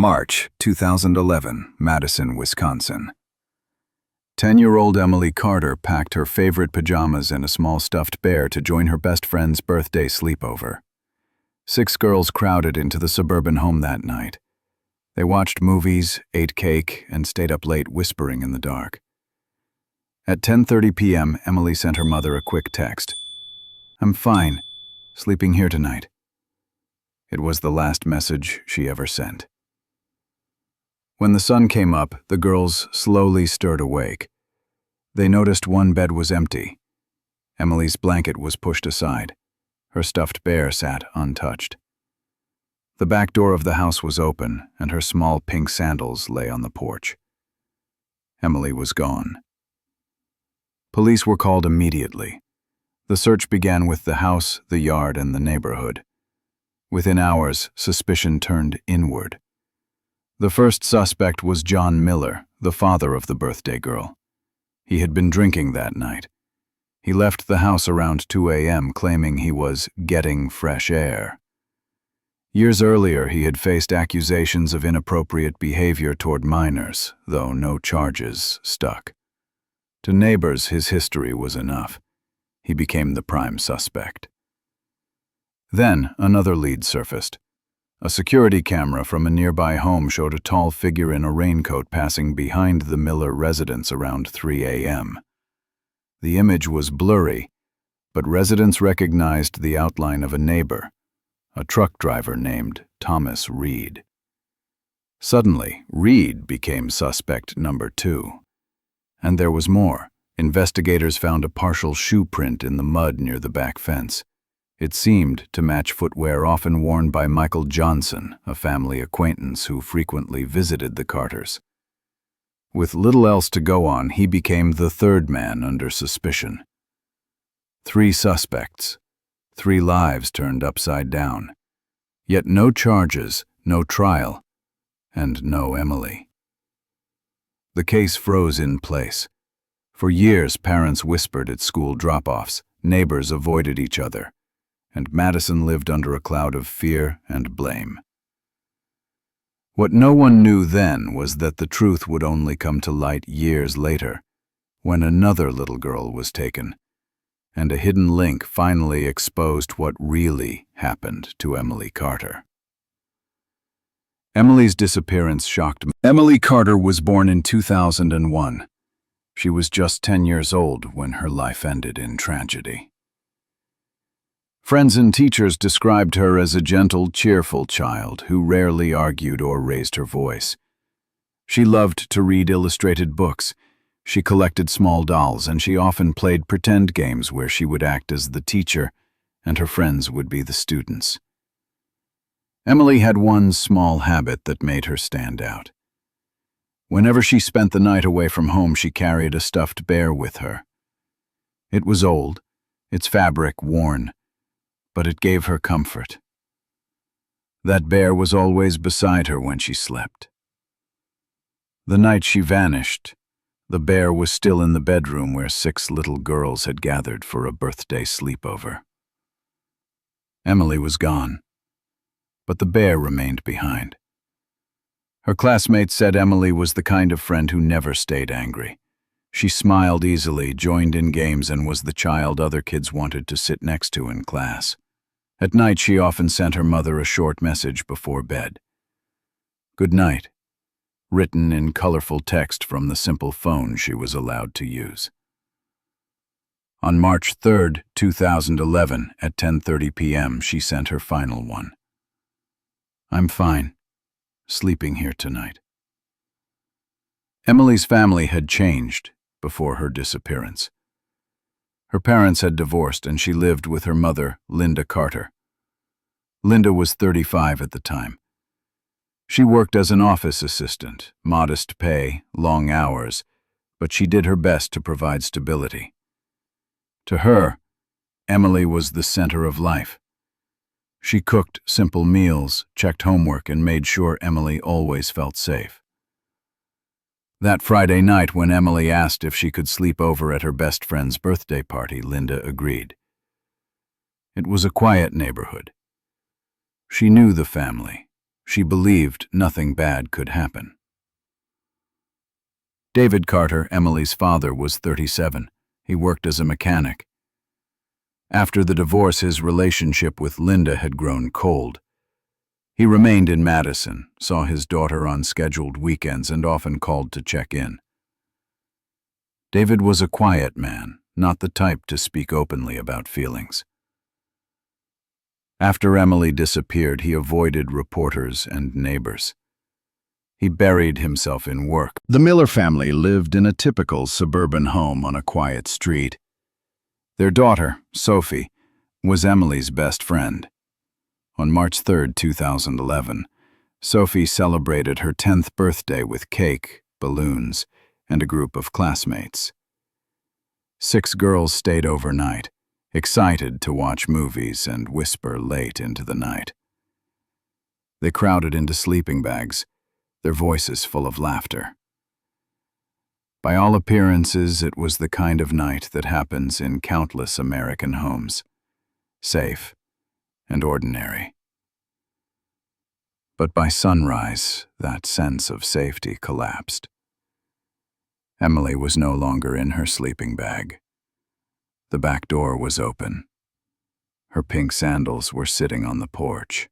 March 2011, Madison, Wisconsin. 10-year-old Emily Carter packed her favorite pajamas and a small stuffed bear to join her best friend's birthday sleepover. 6 girls crowded into the suburban home that night. They watched movies, ate cake, and stayed up late whispering in the dark. At 10:30 p.m., Emily sent her mother a quick text. "I'm fine, sleeping here tonight." It was the last message she ever sent. When the sun came up, the girls slowly stirred awake. They noticed one bed was empty. Emily's blanket was pushed aside. Her stuffed bear sat untouched. The back door of the house was open, and her small pink sandals lay on the porch. Emily was gone. Police were called immediately. The search began with the house, the yard, and the neighborhood. Within hours, suspicion turned inward. The first suspect was John Miller, the father of the birthday girl. He had been drinking that night. He left the house around 2 a.m. claiming he was getting fresh air. Years earlier, he had faced accusations of inappropriate behavior toward minors, though no charges stuck. To neighbors, his history was enough. He became the prime suspect. Then, another lead surfaced. A security camera from a nearby home showed a tall figure in a raincoat passing behind the Miller residence around 3 a.m. The image was blurry, but residents recognized the outline of a neighbor, a truck driver named Thomas Reed. Suddenly, Reed became suspect number 2. And there was more. Investigators found a partial shoe print in the mud near the back fence. It seemed to match footwear often worn by Michael Johnson, a family acquaintance who frequently visited the Carters. With little else to go on, he became the third man under suspicion. 3 suspects, 3 lives turned upside down. Yet no charges, no trial, and no Emily. The case froze in place. For years, parents whispered at school drop-offs, neighbors avoided each other, and Madison lived under a cloud of fear and blame. What no one knew then was that the truth would only come to light years later, when another little girl was taken, and a hidden link finally exposed what really happened to Emily Carter. Emily's disappearance shocked me. Emily Carter was born in 2001. She was just 10 years old when her life ended in tragedy. Friends and teachers described her as a gentle, cheerful child who rarely argued or raised her voice. She loved to read illustrated books. She collected small dolls, and she often played pretend games where she would act as the teacher and her friends would be the students. Emily had one small habit that made her stand out. Whenever she spent the night away from home, she carried a stuffed bear with her. It was old, its fabric worn, but it gave her comfort. That bear was always beside her when she slept. The night she vanished, the bear was still in the bedroom where 6 little girls had gathered for a birthday sleepover. Emily was gone, but the bear remained behind. Her classmates said Emily was the kind of friend who never stayed angry. She smiled easily, joined in games, and was the child other kids wanted to sit next to in class. At night, she often sent her mother a short message before bed. "Good night," written in colorful text from the simple phone she was allowed to use. On March 3, 2011, at 10:30 p.m., she sent her final one. "I'm fine, sleeping here tonight." Emily's family had changed before her disappearance. Her parents had divorced, and she lived with her mother, Linda Carter. Linda was 35 at the time. She worked as an office assistant, modest pay, long hours, but she did her best to provide stability. To her, Emily was the center of life. She cooked simple meals, checked homework, and made sure Emily always felt safe. That Friday night, when Emily asked if she could sleep over at her best friend's birthday party, Linda agreed. It was a quiet neighborhood. She knew the family. she believed nothing bad could happen. David Carter, Emily's father, was 37. He worked as a mechanic. After the divorce, his relationship with Linda had grown cold. He remained in Madison, saw his daughter on scheduled weekends, and often called to check in. David was a quiet man, not the type to speak openly about feelings. After Emily disappeared, he avoided reporters and neighbors. He buried himself in work. The Miller family lived in a typical suburban home on a quiet street. Their daughter, Sophie, was Emily's best friend. On March 3, 2011, Sophie celebrated her 10th birthday with cake, balloons, and a group of classmates. 6 girls stayed overnight, excited to watch movies and whisper late into the night. They crowded into sleeping bags, their voices full of laughter. By all appearances, it was the kind of night that happens in countless American homes, safe and ordinary. But by sunrise, that sense of safety collapsed. Emily was no longer in her sleeping bag. The back door was open. Her pink sandals were sitting on the porch.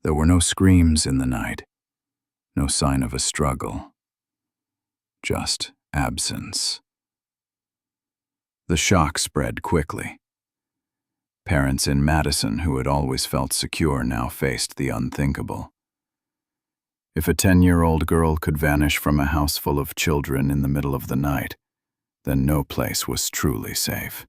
There were no screams in the night, no sign of a struggle, just absence. The shock spread quickly. Parents in Madison who had always felt secure now faced the unthinkable. If a 10-year-old girl could vanish from a house full of children in the middle of the night, then no place was truly safe.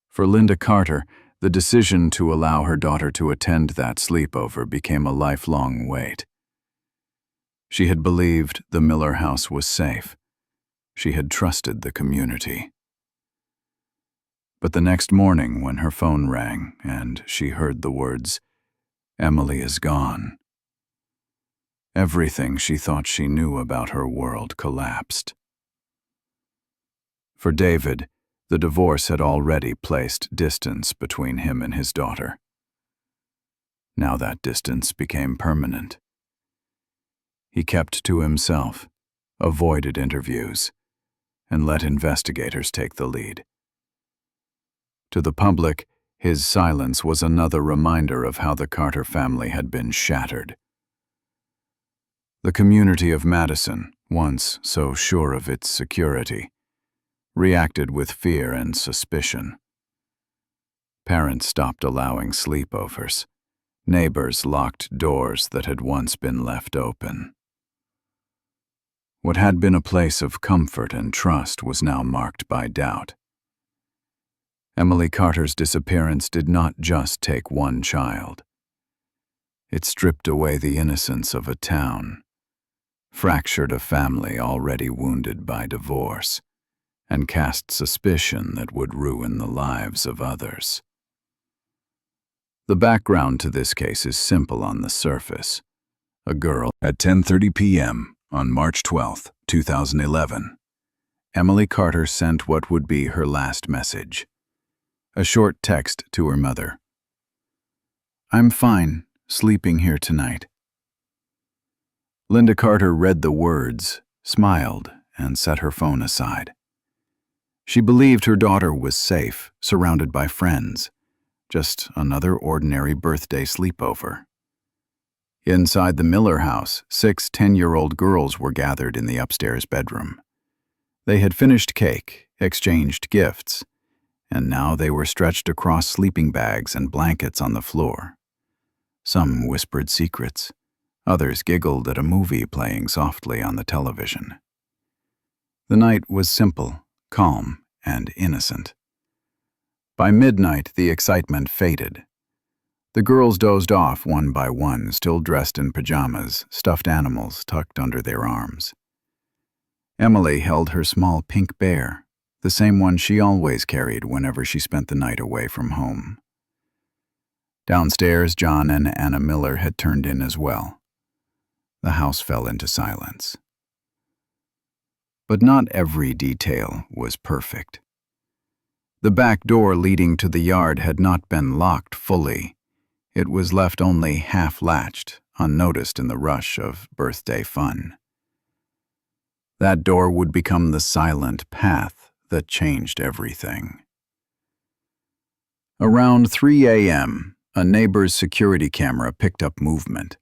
For Linda Carter, the decision to allow her daughter to attend that sleepover became a lifelong wait. She had believed the Miller house was safe. She had trusted the community. But the next morning, when her phone rang and she heard the words, "Emily is gone," everything she thought she knew about her world collapsed. For David, the divorce had already placed distance between him and his daughter. Now that distance became permanent. He kept to himself, avoided interviews, and let investigators take the lead. To the public, his silence was another reminder of how the Carter family had been shattered. The community of Madison, once so sure of its security, reacted with fear and suspicion. Parents stopped allowing sleepovers. Neighbors locked doors that had once been left open. What had been a place of comfort and trust was now marked by doubt. Emily Carter's disappearance did not just take one child. It stripped away the innocence of a town, fractured a family already wounded by divorce, and cast suspicion that would ruin the lives of others. The background to this case is simple on the surface. A girl at 10:30 p.m. on March 12, 2011. Emily Carter sent what would be her last message. A short text to her mother. "I'm fine, sleeping here tonight." Linda Carter read the words, smiled, and set her phone aside. She believed her daughter was safe, surrounded by friends. Just another ordinary birthday sleepover. Inside the Miller house, 6 10-year-old girls were gathered in the upstairs bedroom. They had finished cake, exchanged gifts, and now they were stretched across sleeping bags and blankets on the floor. Some whispered secrets. Others giggled at a movie playing softly on the television. The night was simple, calm, and innocent. By midnight, the excitement faded. The girls dozed off one by one, still dressed in pajamas, stuffed animals tucked under their arms. Emily held her small pink bear, the same one she always carried whenever she spent the night away from home. Downstairs, John and Anna Miller had turned in as well. The house fell into silence. But not every detail was perfect. The back door leading to the yard had not been locked fully. it was left only half-latched, unnoticed in the rush of birthday fun. That door would become the silent path that changed everything. Around 3 a.m., a neighbor's security camera picked up movement.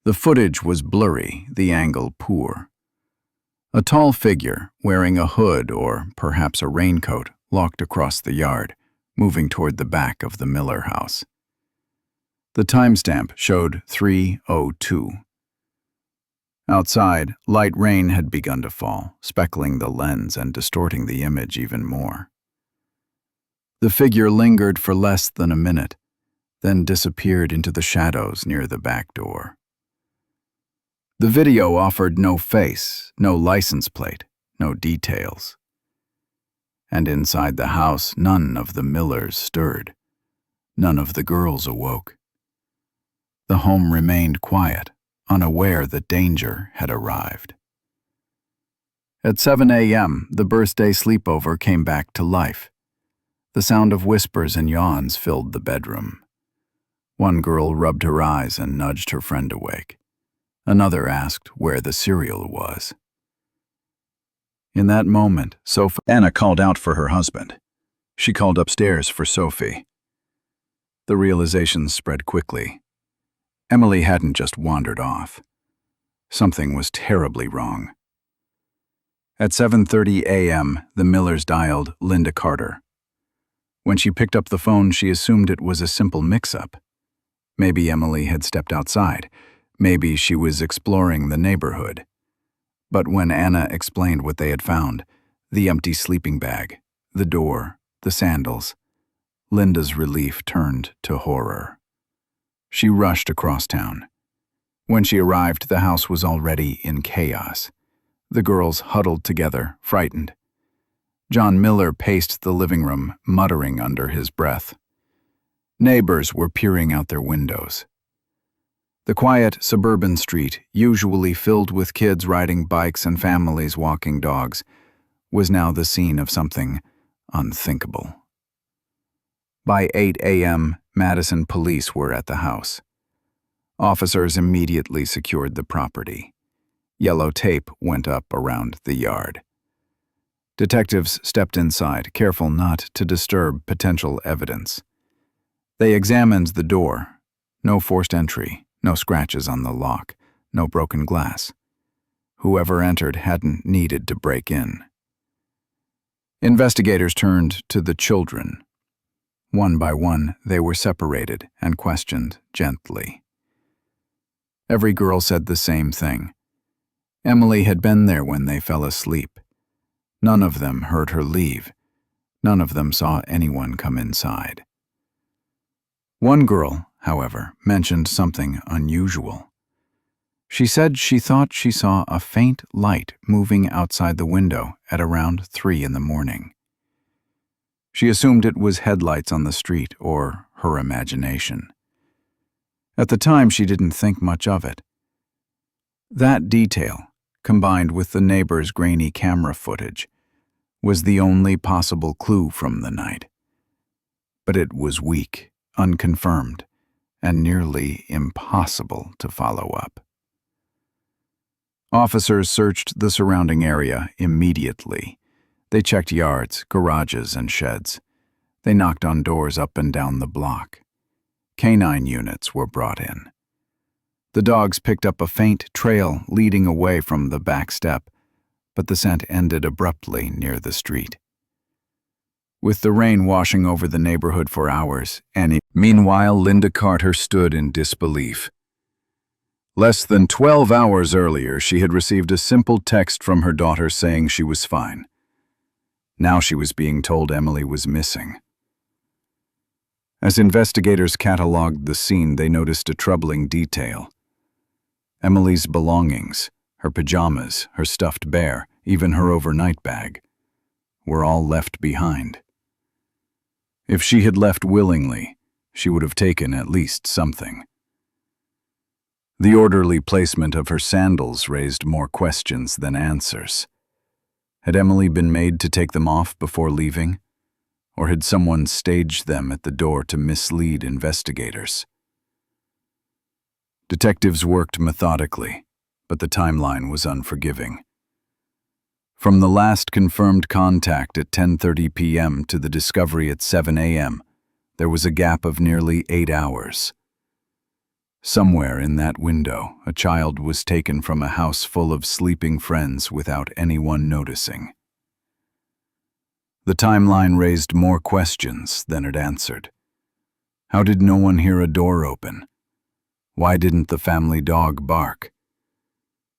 The footage was blurry, the angle poor. A tall figure, wearing a hood or perhaps a raincoat, walked across the yard, moving toward the back of the Miller house. The timestamp showed 3:02. Outside, light rain had begun to fall, speckling the lens and distorting the image even more. The figure lingered for less than a minute, then disappeared into the shadows near the back door. The video offered no face, no license plate, no details. And inside the house, none of the Millers stirred. None of the girls awoke. The home remained quiet, unaware that danger had arrived. At 7 a.m., the birthday sleepover came back to life. The sound of whispers and yawns filled the bedroom. One girl rubbed her eyes and nudged her friend awake. Another asked where the cereal was. In that moment, Anna called out for her husband. She called upstairs for Sophie. The realization spread quickly. Emily hadn't just wandered off. Something was terribly wrong. At 7:30 a.m., the Millers dialed Linda Carter. When she picked up the phone, she assumed it was a simple mix-up. Maybe Emily had stepped outside. Maybe she was exploring the neighborhood. But when Anna explained what they had found, the empty sleeping bag, the door, the sandals, Linda's relief turned to horror. She rushed across town. When she arrived, the house was already in chaos. The girls huddled together, frightened. John Miller paced the living room, muttering under his breath. Neighbors were peering out their windows. The quiet suburban street, usually filled with kids riding bikes and families walking dogs, was now the scene of something unthinkable. By 8 a.m., Madison police were at the house. Officers immediately secured the property. Yellow tape went up around the yard. Detectives stepped inside, careful not to disturb potential evidence. They examined the door. No forced entry, no scratches on the lock, no broken glass. Whoever entered hadn't needed to break in. Investigators turned to the children. One by one, they were separated and questioned gently. Every girl said the same thing. Emily had been there when they fell asleep. None of them heard her leave. None of them saw anyone come inside. One girl, however, mentioned something unusual. She said she thought she saw a faint light moving outside the window at around 3 in the morning. She assumed it was headlights on the street or her imagination. At the time, she didn't think much of it. That detail, combined with the neighbor's grainy camera footage, was the only possible clue from the night. But it was weak, unconfirmed, and nearly impossible to follow up. Officers searched the surrounding area immediately. They checked yards, garages, and sheds. They knocked on doors up and down the block. Canine units were brought in. The dogs picked up a faint trail leading away from the back step, but the scent ended abruptly near the street. With the rain washing over the neighborhood for hours, Meanwhile, Linda Carter stood in disbelief. Less than 12 hours earlier, she had received a simple text from her daughter saying she was fine. Now she was being told Emily was missing. As investigators cataloged the scene, they noticed a troubling detail. Emily's belongings, her pajamas, her stuffed bear, even her overnight bag, were all left behind. If she had left willingly, she would have taken at least something. The orderly placement of her sandals raised more questions than answers. Had Emily been made to take them off before leaving? Or had someone staged them at the door to mislead investigators? Detectives worked methodically, but the timeline was unforgiving. From the last confirmed contact at 10:30 p.m. to the discovery at 7 a.m., there was a gap of nearly 8 hours. Somewhere in that window, a child was taken from a house full of sleeping friends without anyone noticing. The timeline raised more questions than it answered. How did no one hear a door open? Why didn't the family dog bark?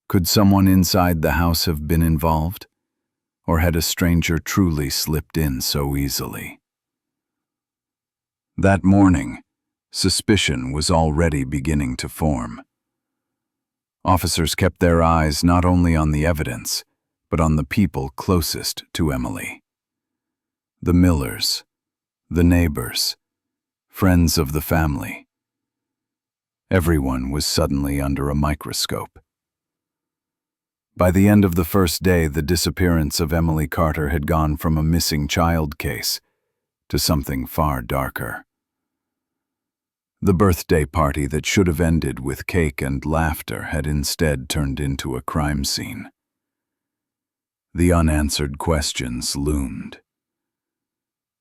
Could someone inside the house have been involved? Or had a stranger truly slipped in so easily? That morning, suspicion was already beginning to form. Officers kept their eyes not only on the evidence, but on the people closest to Emily. The Millers, the neighbors, friends of the family. Everyone was suddenly under a microscope. By the end of the first day, the disappearance of Emily Carter had gone from a missing child case to something far darker. The birthday party that should have ended with cake and laughter had instead turned into a crime scene. The unanswered questions loomed.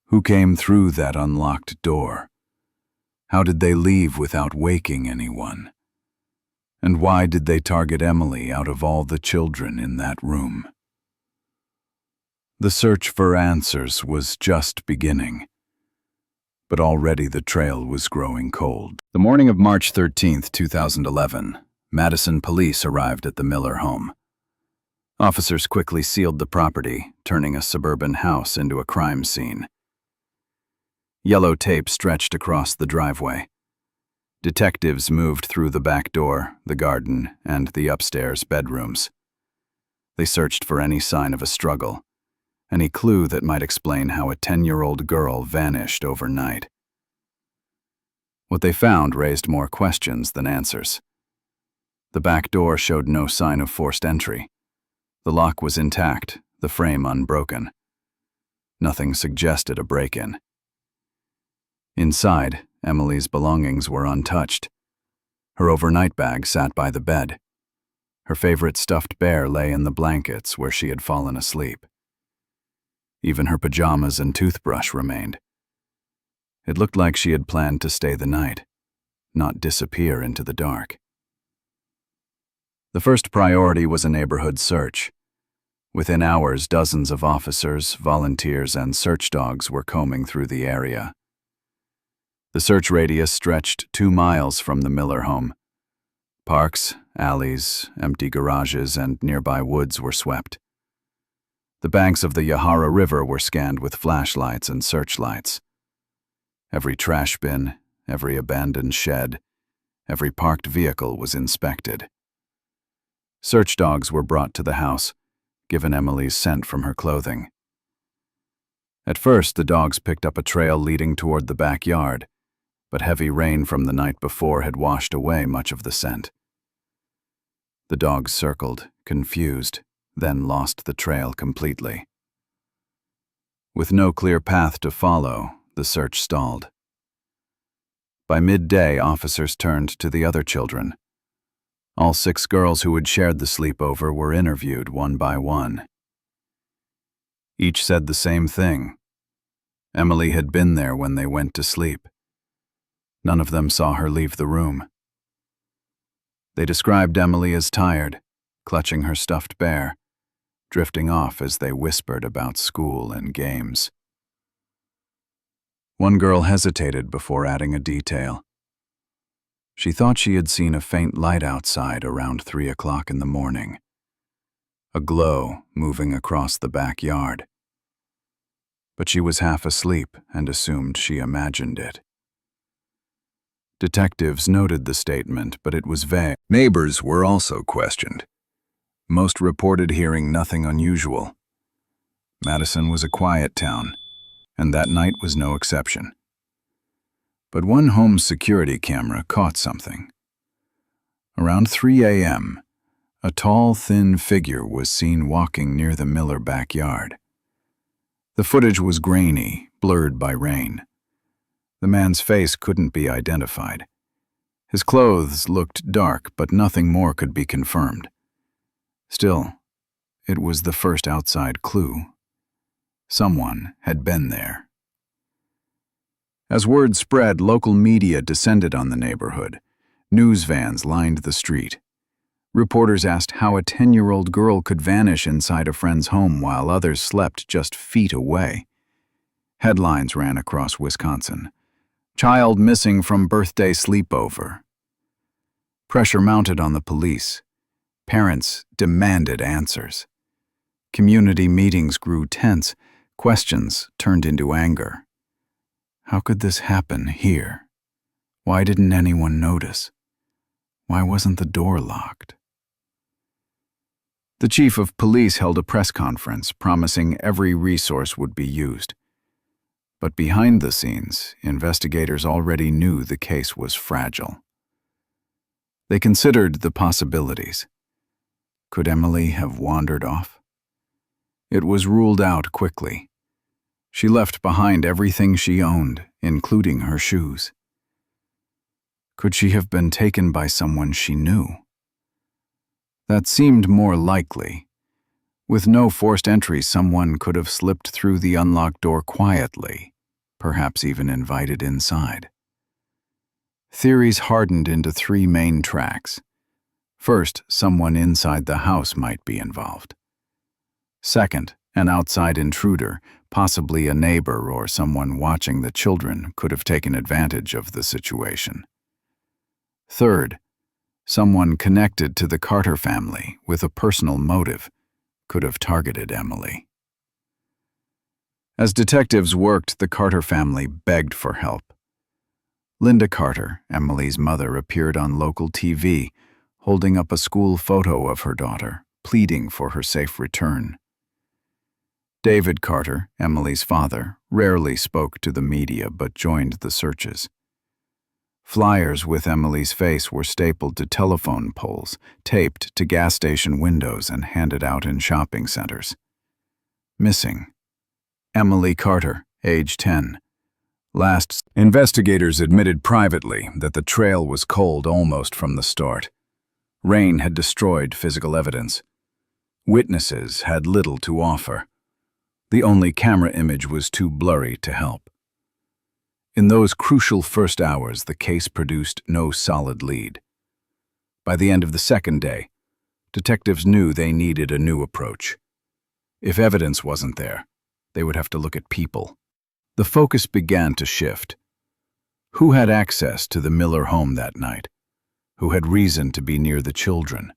Who came through that unlocked door? How did they leave without waking anyone? And why did they target Emily out of all the children in that room? The search for answers was just beginning, but already the trail was growing cold. The morning of March 13, 2011, Madison police arrived at the Miller home. Officers quickly sealed the property, turning a suburban house into a crime scene. Yellow tape stretched across the driveway. Detectives moved through the back door, the garden, and the upstairs bedrooms. They searched for any sign of a struggle, any clue that might explain how a 10-year-old girl vanished overnight. What they found raised more questions than answers. The back door showed no sign of forced entry. The lock was intact, the frame unbroken. Nothing suggested a break-in. Inside, Emily's belongings were untouched. Her overnight bag sat by the bed. Her favorite stuffed bear lay in the blankets where she had fallen asleep. Even her pajamas and toothbrush remained. It looked like she had planned to stay the night, not disappear into the dark. The first priority was a neighborhood search. Within hours, dozens of officers, volunteers, and search dogs were combing through the area. The search radius stretched 2 miles from the Miller home. Parks, alleys, empty garages, and nearby woods were swept. The banks of the Yahara River were scanned with flashlights and searchlights. Every trash bin, every abandoned shed, every parked vehicle was inspected. Search dogs were brought to the house, given Emily's scent from her clothing. At first, the dogs picked up a trail leading toward the backyard, but heavy rain from the night before had washed away much of the scent. The dogs circled, confused, then lost the trail completely. With no clear path to follow, the search stalled. By midday, officers turned to the other children. All 6 girls who had shared the sleepover were interviewed one by one. Each said the same thing. Emily had been there when they went to sleep. None of them saw her leave the room. They described Emily as tired, clutching her stuffed bear, drifting off as they whispered about school and games. One girl hesitated before adding a detail. She thought she had seen a faint light outside around 3 o'clock in the morning, a glow moving across the backyard. But she was half asleep and assumed she imagined it. Detectives noted the statement, but it was vague. Neighbors were also questioned. Most reported hearing nothing unusual. Madison was a quiet town, and that night was no exception. But one home security camera caught something. Around 3 a.m., a tall, thin figure was seen walking near the Miller backyard. The footage was grainy, blurred by rain. The man's face couldn't be identified. His clothes looked dark, but nothing more could be confirmed. Still, it was the first outside clue. Someone had been there. As word spread, local media descended on the neighborhood. News vans lined the street. Reporters asked how a 10-year-old girl could vanish inside a friend's home while others slept just feet away. Headlines ran across Wisconsin. Child missing from birthday sleepover. Pressure mounted on the police. Parents demanded answers. Community meetings grew tense. Questions turned into anger. How could this happen here? Why didn't anyone notice? Why wasn't the door locked? The chief of police held a press conference, promising every resource would be used. But behind the scenes, investigators already knew the case was fragile. They considered the possibilities. Could Emily have wandered off? It was ruled out quickly. She left behind everything she owned, including her shoes. Could she have been taken by someone she knew? That seemed more likely. With no forced entry, someone could have slipped through the unlocked door quietly, perhaps even invited inside. Theories hardened into three main tracks. First, someone inside the house might be involved. Second, an outside intruder, possibly a neighbor or someone watching the children, could have taken advantage of the situation. Third, someone connected to the Carter family with a personal motive could have targeted Emily. As detectives worked, the Carter family begged for help. Linda Carter, Emily's mother, appeared on local TV, holding up a school photo of her daughter, pleading for her safe return. David Carter, Emily's father, rarely spoke to the media but joined the searches. Flyers with Emily's face were stapled to telephone poles, taped to gas station windows, and handed out in shopping centers. Missing. Emily Carter, age 10. Last, investigators admitted privately that the trail was cold almost from the start. Rain had destroyed physical evidence. Witnesses had little to offer. The only camera image was too blurry to help. In those crucial first hours, the case produced no solid lead. By the end of the second day, detectives knew they needed a new approach. If evidence wasn't there, they would have to look at people. The focus began to shift. Who had access to the Miller home that night? Who had reason to be near the children?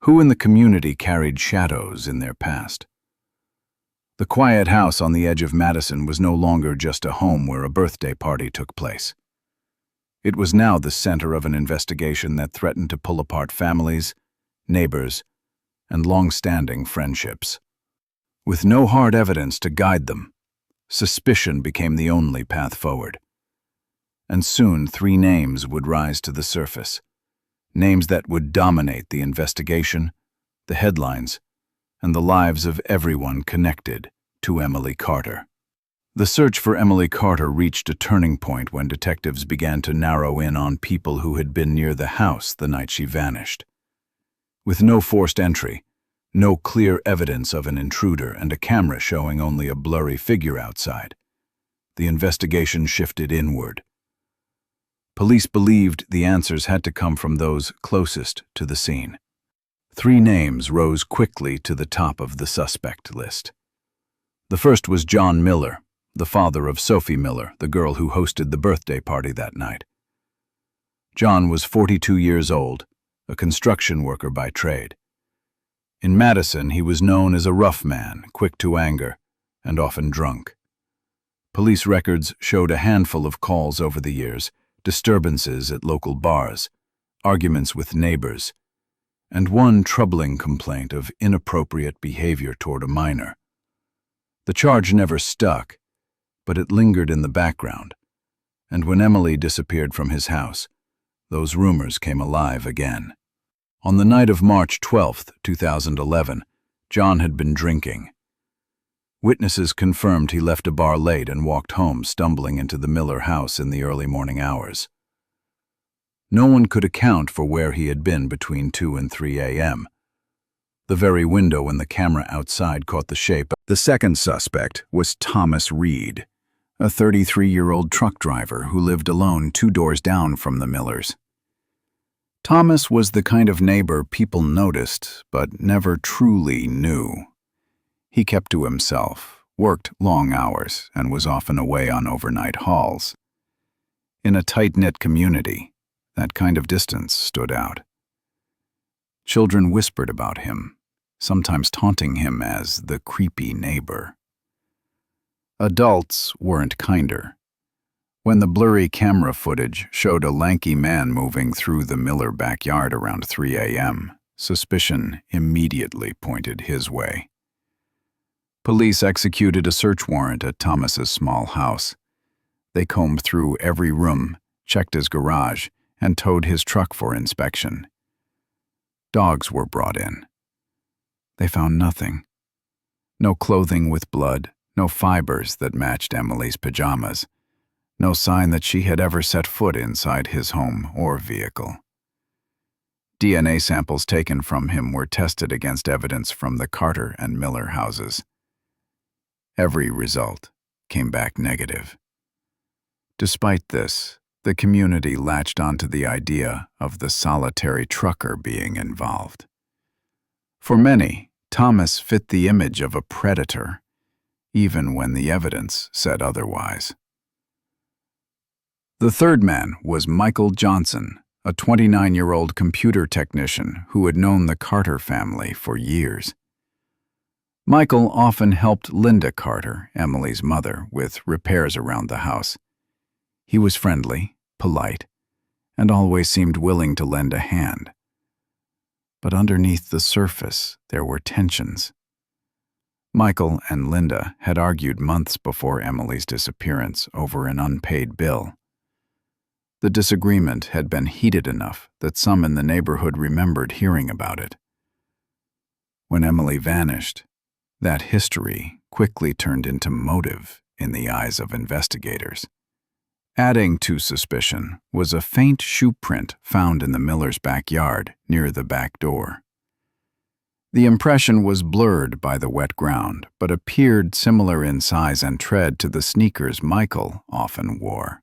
Who in the community carried shadows in their past? The quiet house on the edge of Madison was no longer just a home where a birthday party took place. It was now the center of an investigation that threatened to pull apart families, neighbors, and long-standing friendships. With no hard evidence to guide them, suspicion became the only path forward. And soon 3 names would rise to the surface, names that would dominate the investigation, the headlines, and the lives of everyone connected to Emily Carter. The search for Emily Carter reached a turning point when detectives began to narrow in on people who had been near the house the night she vanished. With no forced entry, no clear evidence of an intruder, and a camera showing only a blurry figure outside, the investigation shifted inward. Police believed the answers had to come from those closest to the scene. 3 names rose quickly to the top of the suspect list. The first was John Miller, the father of Sophie Miller, the girl who hosted the birthday party that night. John was 42 years old, a construction worker by trade. In Madison, he was known as a rough man, quick to anger, and often drunk. Police records showed a handful of calls over the years, disturbances at local bars, arguments with neighbors, and one troubling complaint of inappropriate behavior toward a minor. The charge never stuck, but it lingered in the background, and when Emily disappeared from his house, those rumors came alive again. On the night of March 12, 2011, John had been drinking. Witnesses confirmed he left a bar late and walked home, stumbling into the Miller house in the early morning hours. No one could account for where he had been between 2 and 3 a.m. The very window in the camera outside caught the shape. The second suspect was Thomas Reed, a 33-year-old truck driver who lived alone 2 doors down from the Millers. Thomas was the kind of neighbor people noticed but never truly knew. He kept to himself, worked long hours, and was often away on overnight hauls. In a tight-knit community, that kind of distance stood out. Children whispered about him, sometimes taunting him as the creepy neighbor. Adults weren't kinder. When the blurry camera footage showed a lanky man moving through the Miller backyard around 3 a.m., suspicion immediately pointed his way. Police executed a search warrant at Thomas's small house. They combed through every room, checked his garage, and towed his truck for inspection. Dogs were brought in. They found nothing. No clothing with blood, no fibers that matched Emily's pajamas, no sign that she had ever set foot inside his home or vehicle. DNA samples taken from him were tested against evidence from the Carter and Miller houses. Every result came back negative. Despite this, the community latched onto the idea of the solitary trucker being involved. For many, Thomas fit the image of a predator, even when the evidence said otherwise. The third man was Michael Johnson, a 29-year-old computer technician who had known the Carter family for years. Michael often helped Linda Carter, Emily's mother, with repairs around the house. He was friendly, polite, and always seemed willing to lend a hand. But underneath the surface, there were tensions. Michael and Linda had argued months before Emily's disappearance over an unpaid bill. The disagreement had been heated enough that some in the neighborhood remembered hearing about it. When Emily vanished, that history quickly turned into motive in the eyes of investigators. Adding to suspicion was a faint shoe print found in the Miller's backyard near the back door. The impression was blurred by the wet ground, but appeared similar in size and tread to the sneakers Michael often wore.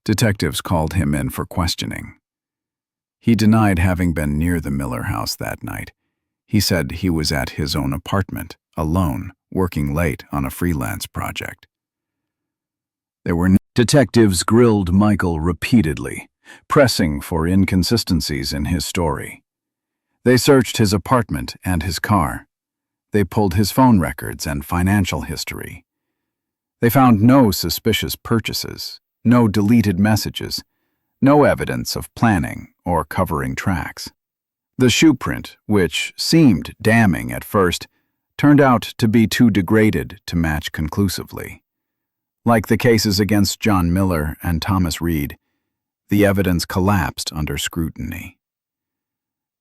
Detectives called him in for questioning. He denied having been near the Miller house that night. He said he was at his own apartment, alone, working late on a freelance project. Detectives grilled Michael repeatedly, pressing for inconsistencies in his story. They searched his apartment and his car. They pulled his phone records and financial history. They found no suspicious purchases, no deleted messages, no evidence of planning or covering tracks. The shoe print, which seemed damning at first, turned out to be too degraded to match conclusively. Like the cases against John Miller and Thomas Reed, the evidence collapsed under scrutiny.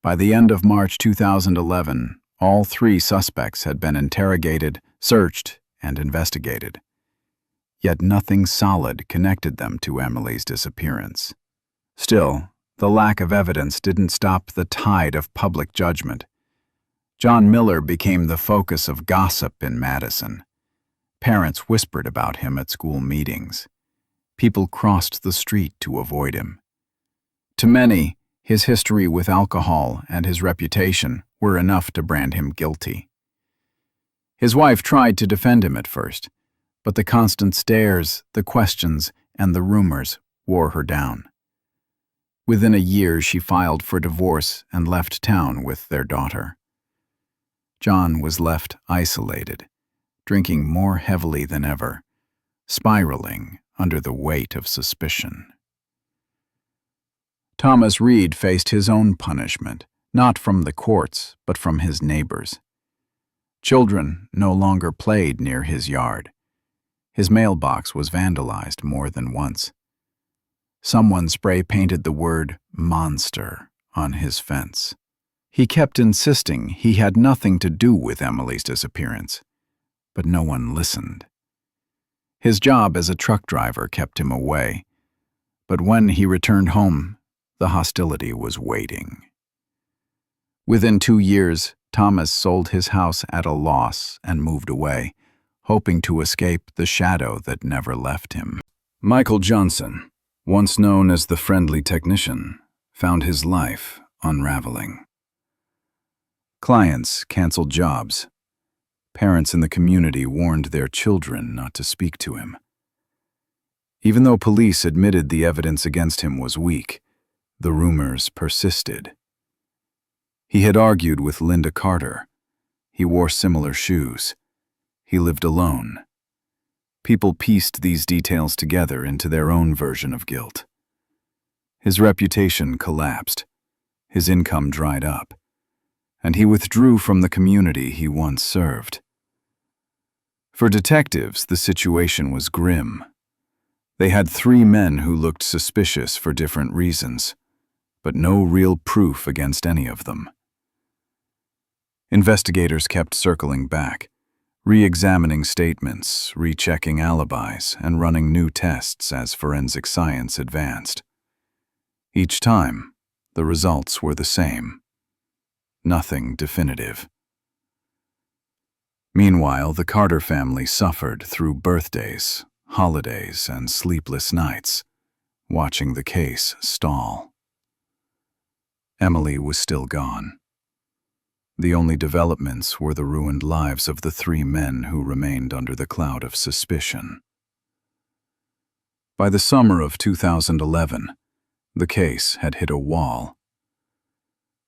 By the end of March 2011, all 3 suspects had been interrogated, searched, and investigated. Yet nothing solid connected them to Emily's disappearance. Still, the lack of evidence didn't stop the tide of public judgment. John Miller became the focus of gossip in Madison. Parents whispered about him at school meetings. People crossed the street to avoid him. To many, his history with alcohol and his reputation were enough to brand him guilty. His wife tried to defend him at first, but the constant stares, the questions, and the rumors wore her down. Within a year, she filed for divorce and left town with their daughter. John was left isolated, drinking more heavily than ever, spiraling under the weight of suspicion. Thomas Reed faced his own punishment, not from the courts, but from his neighbors. Children no longer played near his yard. His mailbox was vandalized more than once. Someone spray-painted the word "monster" on his fence. He kept insisting he had nothing to do with Emily's disappearance, but no one listened. His job as a truck driver kept him away, But when he returned home, the hostility was waiting. Within 2 years, Thomas sold his house at a loss and moved away, hoping to escape the shadow that never left him. Michael Johnson, once known as the friendly technician, found his life unraveling. Clients canceled jobs. Parents in the community warned their children not to speak to him. Even though police admitted the evidence against him was weak, the rumors persisted. He had argued with Linda Carter. He wore similar shoes. He lived alone. People pieced these details together into their own version of guilt. His reputation collapsed. His income dried up. And he withdrew from the community he once served. For detectives, the situation was grim. They had 3 men who looked suspicious for different reasons, but no real proof against any of them. Investigators kept circling back, re-examining statements, rechecking alibis, and running new tests as forensic science advanced. Each time, the results were the same. Nothing definitive. Meanwhile, the Carter family suffered through birthdays, holidays, and sleepless nights, watching the case stall. Emily was still gone. The only developments were the ruined lives of the 3 men who remained under the cloud of suspicion. By the summer of 2011, the case had hit a wall.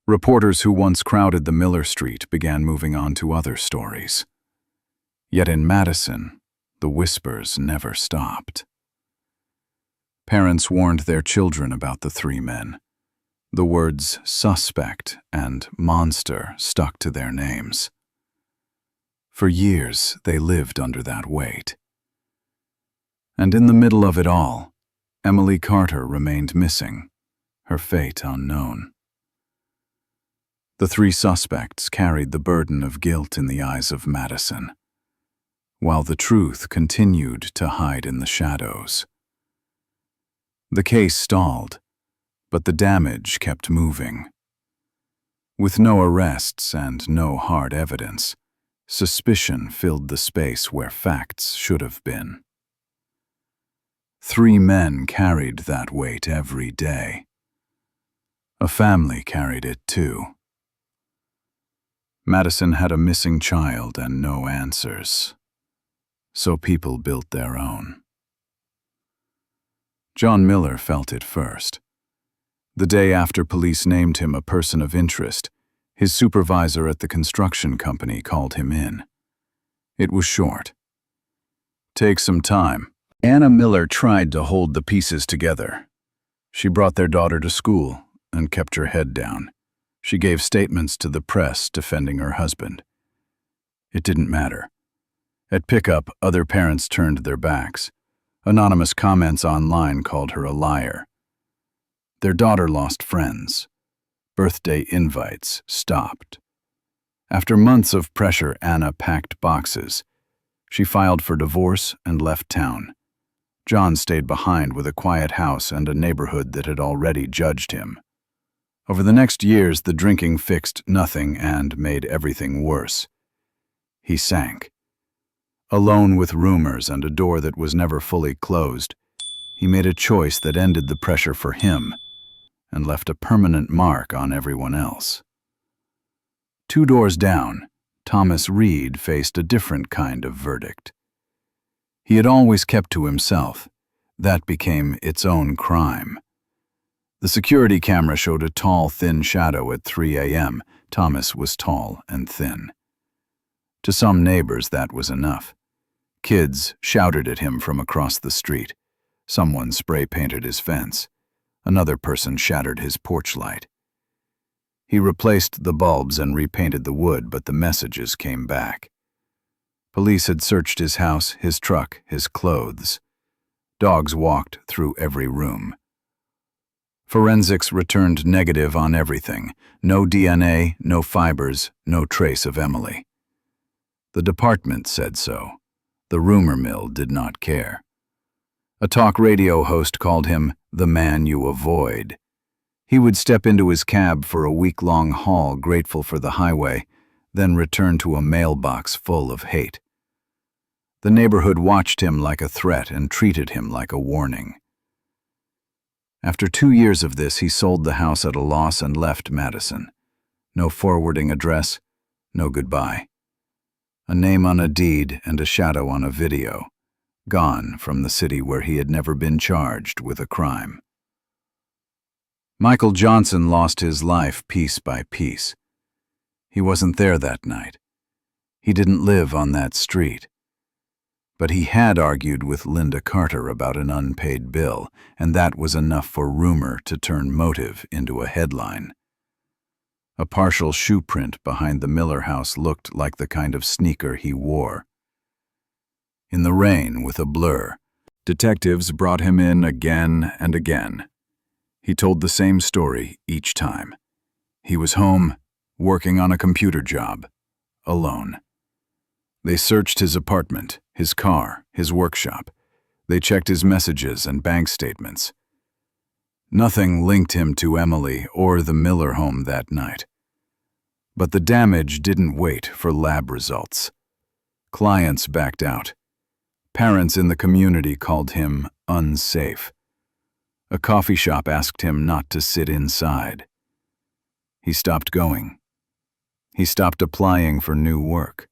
Reporters who once crowded the Miller Street began moving on to other stories. Yet in Madison, the whispers never stopped. Parents warned their children about the 3 men. The words suspect and monster stuck to their names. For years, they lived under that weight. And in the middle of it all, Emily Carter remained missing, her fate unknown. The 3 suspects carried the burden of guilt in the eyes of Madison, while the truth continued to hide in the shadows. The case stalled, but the damage kept moving. With no arrests and no hard evidence, suspicion filled the space where facts should have been. 3 men carried that weight every day. A family carried it too. Madison had a missing child and no answers, so people built their own. John Miller felt it first. The day after police named him a person of interest, his supervisor at the construction company called him in. It was short. "Take some time." Anna Miller tried to hold the pieces together. She brought their daughter to school and kept her head down. She gave statements to the press defending her husband. It didn't matter. At pickup, other parents turned their backs. Anonymous comments online called her a liar. Their daughter lost friends. Birthday invites stopped. After months of pressure, Anna packed boxes. She filed for divorce and left town. John stayed behind with a quiet house and a neighborhood that had already judged him. Over the next years, the drinking fixed nothing and made everything worse. He sank. Alone with rumors and a door that was never fully closed, he made a choice that ended the pressure for him and left a permanent mark on everyone else. 2 doors down, Thomas Reed faced a different kind of verdict. He had always kept to himself. That became its own crime. The security camera showed a tall, thin shadow at 3 a.m. Thomas was tall and thin. To some neighbors, that was enough. Kids shouted at him from across the street. Someone spray-painted his fence. Another person shattered his porch light. He replaced the bulbs and repainted the wood, but the messages came back. Police had searched his house, his truck, his clothes. Dogs walked through every room. Forensics returned negative on everything. No DNA, no fibers, no trace of Emily. The department said so. The rumor mill did not care. A talk radio host called him the man you avoid. He would step into his cab for a week-long haul, grateful for the highway, then return to a mailbox full of hate. The neighborhood watched him like a threat and treated him like a warning. After 2 years of this, he sold the house at a loss and left Madison. No forwarding address, no goodbye. A name on a deed and a shadow on a video. Gone from the city where he had never been charged with a crime. Michael Johnson lost his life piece by piece. He wasn't there that night. He didn't live on that street. But he had argued with Linda Carter about an unpaid bill, and that was enough for rumor to turn motive into a headline. A partial shoe print behind the Miller house looked like the kind of sneaker he wore. In the rain with a blur, detectives brought him in again and again. He told the same story each time. He was home, working on a computer job, alone. They searched his apartment, his car, his workshop. They checked his messages and bank statements. Nothing linked him to Emily or the Miller home that night. But the damage didn't wait for lab results. Clients backed out. Parents in the community called him unsafe. A coffee shop asked him not to sit inside. He stopped going. He stopped applying for new work.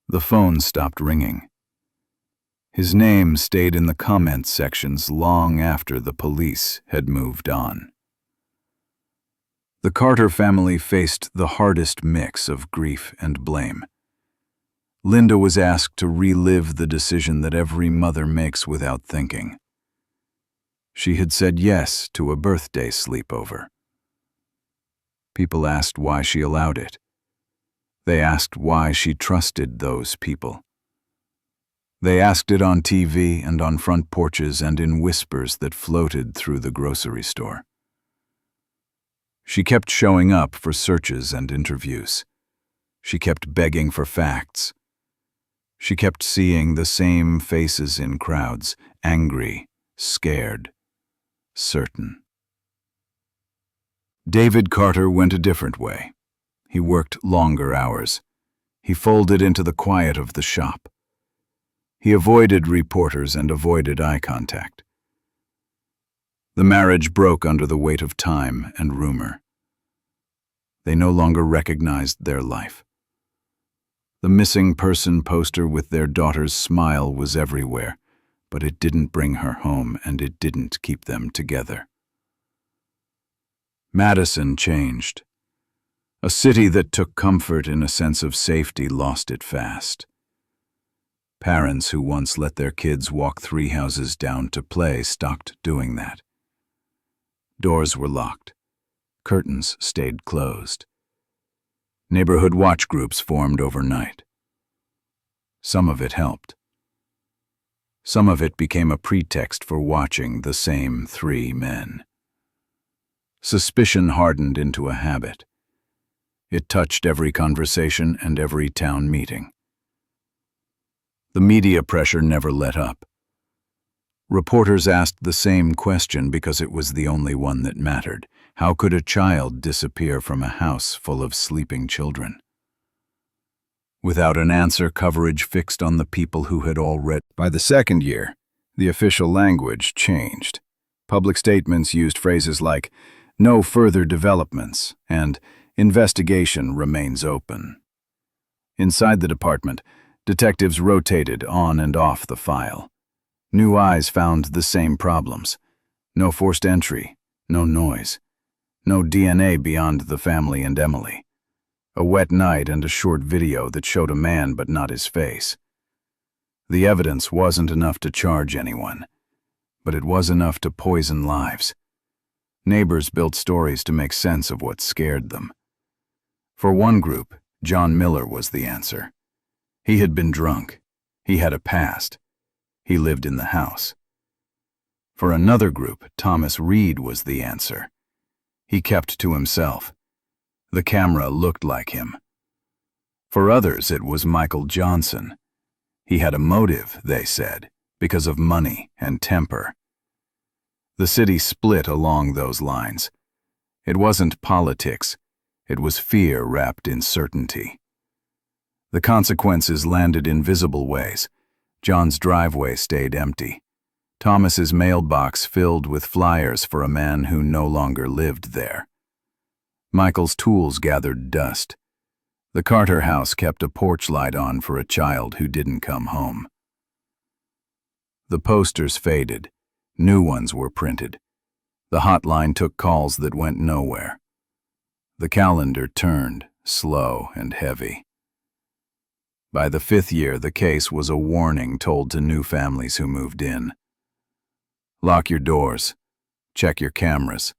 The phone stopped ringing. His name stayed in the comment sections long after the police had moved on. The Carter family faced the hardest mix of grief and blame. Linda was asked to relive the decision that every mother makes without thinking. She had said yes to a birthday sleepover. People asked why she allowed it. They asked why she trusted those people. They asked it on TV and on front porches and in whispers that floated through the grocery store. She kept showing up for searches and interviews. She kept begging for facts. She kept seeing the same faces in crowds, angry, scared, certain. David Carter went a different way. He worked longer hours. He folded into the quiet of the shop. He avoided reporters and avoided eye contact. The marriage broke under the weight of time and rumor. They no longer recognized their life. The missing person poster with their daughter's smile was everywhere, but it didn't bring her home and it didn't keep them together. Madison changed. A city that took comfort in a sense of safety lost it fast. Parents who once let their kids walk 3 houses down to play stopped doing that. Doors were locked. Curtains stayed closed. Neighborhood watch groups formed overnight. Some of it helped. Some of it became a pretext for watching the same 3 men. Suspicion hardened into a habit. It touched every conversation and every town meeting. The media pressure never let up. Reporters asked the same question because it was the only one that mattered. How could a child disappear from a house full of sleeping children? Without an answer, coverage fixed on the people who had already. By the second year, the official language changed. Public statements used phrases like, "No further developments," and "Investigation remains open." Inside the department, detectives rotated on and off the file. New eyes found the same problems. No forced entry, no noise. No DNA beyond the family and Emily. A wet night and a short video that showed a man but not his face. The evidence wasn't enough to charge anyone, but it was enough to poison lives. Neighbors built stories to make sense of what scared them. For one group, John Miller was the answer. He had been drunk. He had a past. He lived in the house. For another group, Thomas Reed was the answer. He kept to himself. The camera looked like him. For others, it was Michael Johnson. He had a motive, they said. because of money and temper. The city split along those lines. It wasn't politics, it was fear wrapped in certainty. The consequences landed in visible ways. John's driveway stayed empty. Thomas's mailbox filled with flyers for a man who no longer lived there. Michael's tools gathered dust. The Carter house kept a porch light on for a child who didn't come home. The posters faded. New ones were printed. The hotline took calls that went nowhere. The calendar turned, slow and heavy. By the 5th year, the case was a warning told to new families who moved in. Lock your doors. Check your cameras.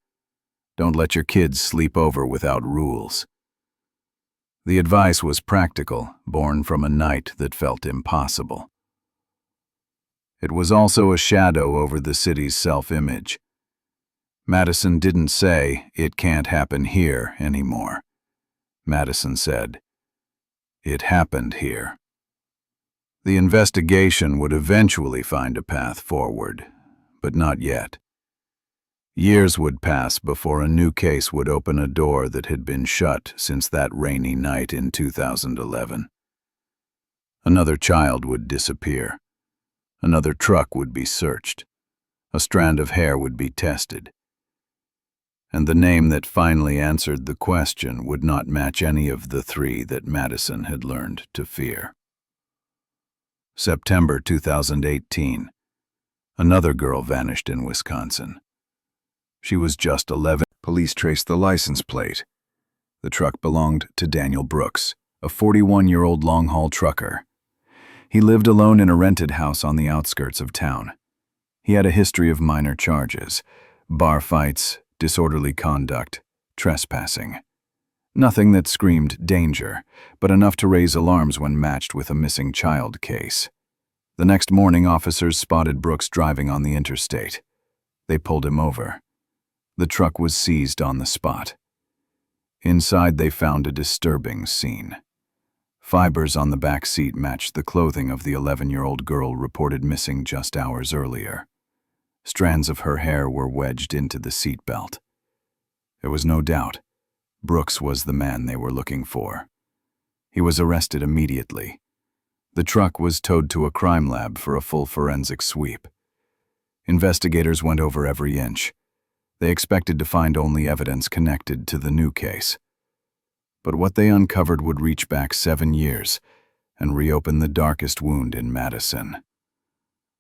Don't let your kids sleep over without rules. The advice was practical, born from a night that felt impossible. It was also a shadow over the city's self-image. Madison didn't say, "It can't happen here" anymore. Madison said, "It happened here." The investigation would eventually find a path forward, but not yet. Years would pass before a new case would open a door that had been shut since that rainy night in 2011. Another child would disappear. Another truck would be searched. A strand of hair would be tested. And the name that finally answered the question would not match any of the 3 that Madison had learned to fear. September 2018. Another girl vanished in Wisconsin. She was just 11. Police traced the license plate. The truck belonged to Daniel Brooks, a 41-year-old long-haul trucker. He lived alone in a rented house on the outskirts of town. He had a history of minor charges: bar fights, disorderly conduct, trespassing. Nothing that screamed danger, but enough to raise alarms when matched with a missing child case. The next morning, officers spotted Brooks driving on the interstate. They pulled him over. The truck was seized on the spot. Inside, they found a disturbing scene. Fibers on the back seat matched the clothing of the 11-year-old girl reported missing just hours earlier. Strands of her hair were wedged into the seat belt. There was no doubt. Brooks was the man they were looking for. He was arrested immediately. The truck was towed to a crime lab for a full forensic sweep. Investigators went over every inch. They expected to find only evidence connected to the new case. But what they uncovered would reach back 7 years and reopen the darkest wound in Madison.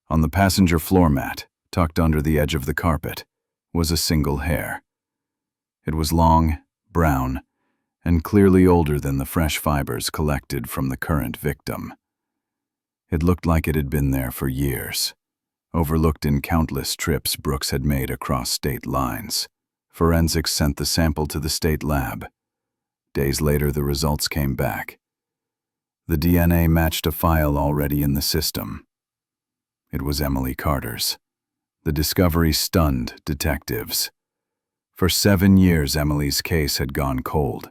On the passenger floor mat, tucked under the edge of the carpet, was a single hair. It was long, brown, and clearly older than the fresh fibers collected from the current victim. It looked like it had been there for years, overlooked in countless trips Brooks had made across state lines. Forensics sent the sample to the state lab. Days later, the results came back. The DNA matched a file already in the system. It was Emily Carter's. The discovery stunned detectives. For 7 years, Emily's case had gone cold.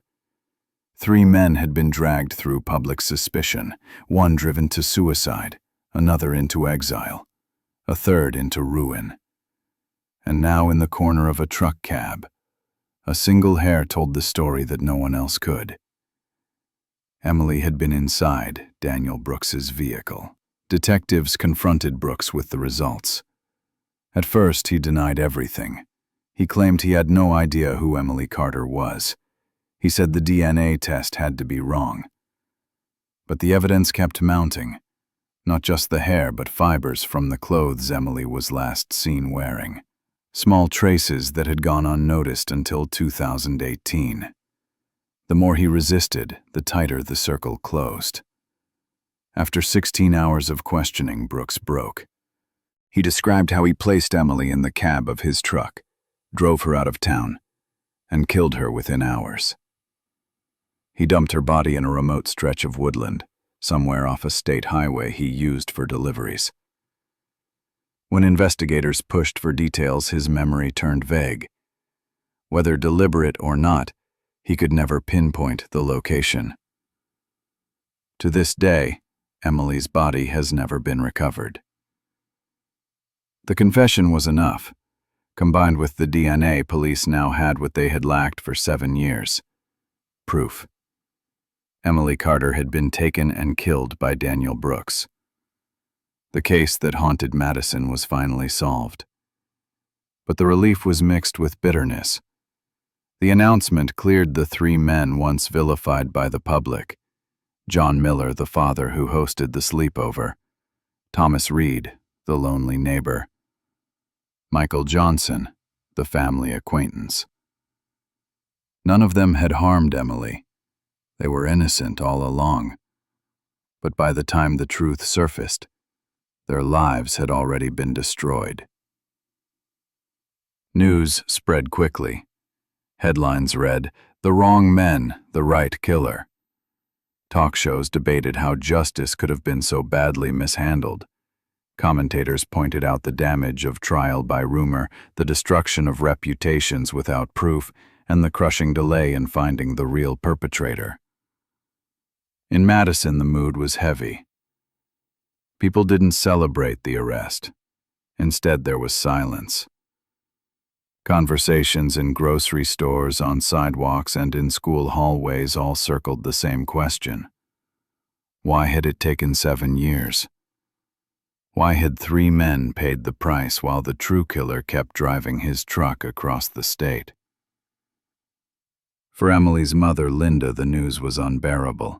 3 men had been dragged through public suspicion, one driven to suicide, another into exile, a third into ruin. And now in the corner of a truck cab, a single hair told the story that no one else could. Emily had been inside Daniel Brooks's vehicle. Detectives confronted Brooks with the results. At first, he denied everything. He claimed he had no idea who Emily Carter was. He said the DNA test had to be wrong. But the evidence kept mounting. Not just the hair, but fibers from the clothes Emily was last seen wearing. Small traces that had gone unnoticed until 2018. The more he resisted, the tighter the circle closed. After 16 hours of questioning, Brooks broke. He described how he placed Emily in the cab of his truck, drove her out of town, and killed her within hours. He dumped her body in a remote stretch of woodland, somewhere off a state highway he used for deliveries. When investigators pushed for details, his memory turned vague. Whether deliberate or not, he could never pinpoint the location. To this day, Emily's body has never been recovered. The confession was enough. Combined with the DNA, police now had what they had lacked for 7 years. Proof. Emily Carter had been taken and killed by Daniel Brooks. The case that haunted Madison was finally solved. But the relief was mixed with bitterness. The announcement cleared the 3 men once vilified by the public: John Miller, the father who hosted the sleepover; Thomas Reed, the lonely neighbor; Michael Johnson, the family acquaintance. None of them had harmed Emily. They were innocent all along. But by the time the truth surfaced, their lives had already been destroyed. News spread quickly. Headlines read, "The wrong men, the right killer." Talk shows debated how justice could have been so badly mishandled. Commentators pointed out the damage of trial by rumor, the destruction of reputations without proof, and the crushing delay in finding the real perpetrator. In Madison, the mood was heavy. People didn't celebrate the arrest. Instead, there was silence. Conversations in grocery stores, on sidewalks, and in school hallways all circled the same question. Why had it taken 7 years? Why had 3 men paid the price while the true killer kept driving his truck across the state? For Emily's mother, Linda, the news was unbearable.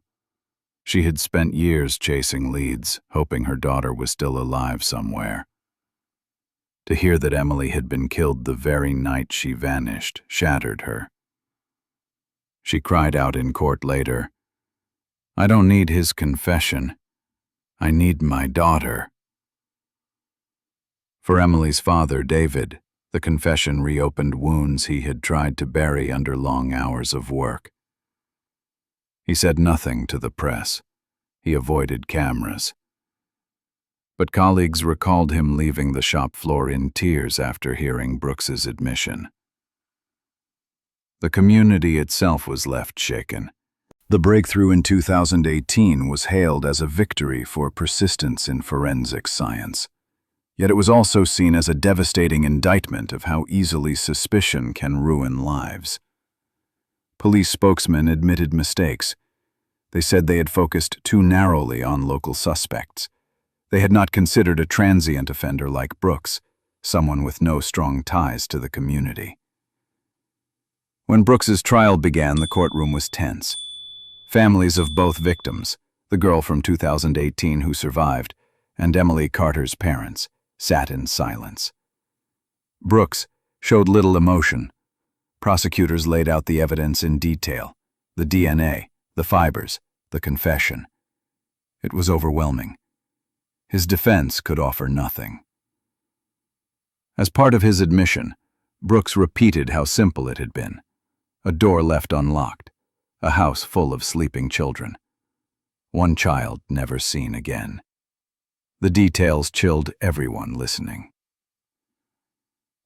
She had spent years chasing leads, hoping her daughter was still alive somewhere. To hear that Emily had been killed the very night she vanished shattered her. She cried out in court later, "I don't need his confession. I need my daughter." For Emily's father, David, the confession reopened wounds he had tried to bury under long hours of work. He said nothing to the press. He avoided cameras. But colleagues recalled him leaving the shop floor in tears after hearing Brooks's admission. The community itself was left shaken. The breakthrough in 2018 was hailed as a victory for persistence in forensic science. Yet it was also seen as a devastating indictment of how easily suspicion can ruin lives. Police spokesmen admitted mistakes. They said they had focused too narrowly on local suspects. They had not considered a transient offender like Brooks, someone with no strong ties to the community. When Brooks's trial began, the courtroom was tense. Families of both victims, the girl from 2018 who survived, and Emily Carter's parents, sat in silence. Brooks showed little emotion. Prosecutors laid out the evidence in detail: the DNA, the fibers, the confession. It was overwhelming. His defense could offer nothing. As part of his admission, Brooks repeated how simple it had been: a door left unlocked, a house full of sleeping children, one child never seen again. The details chilled everyone listening.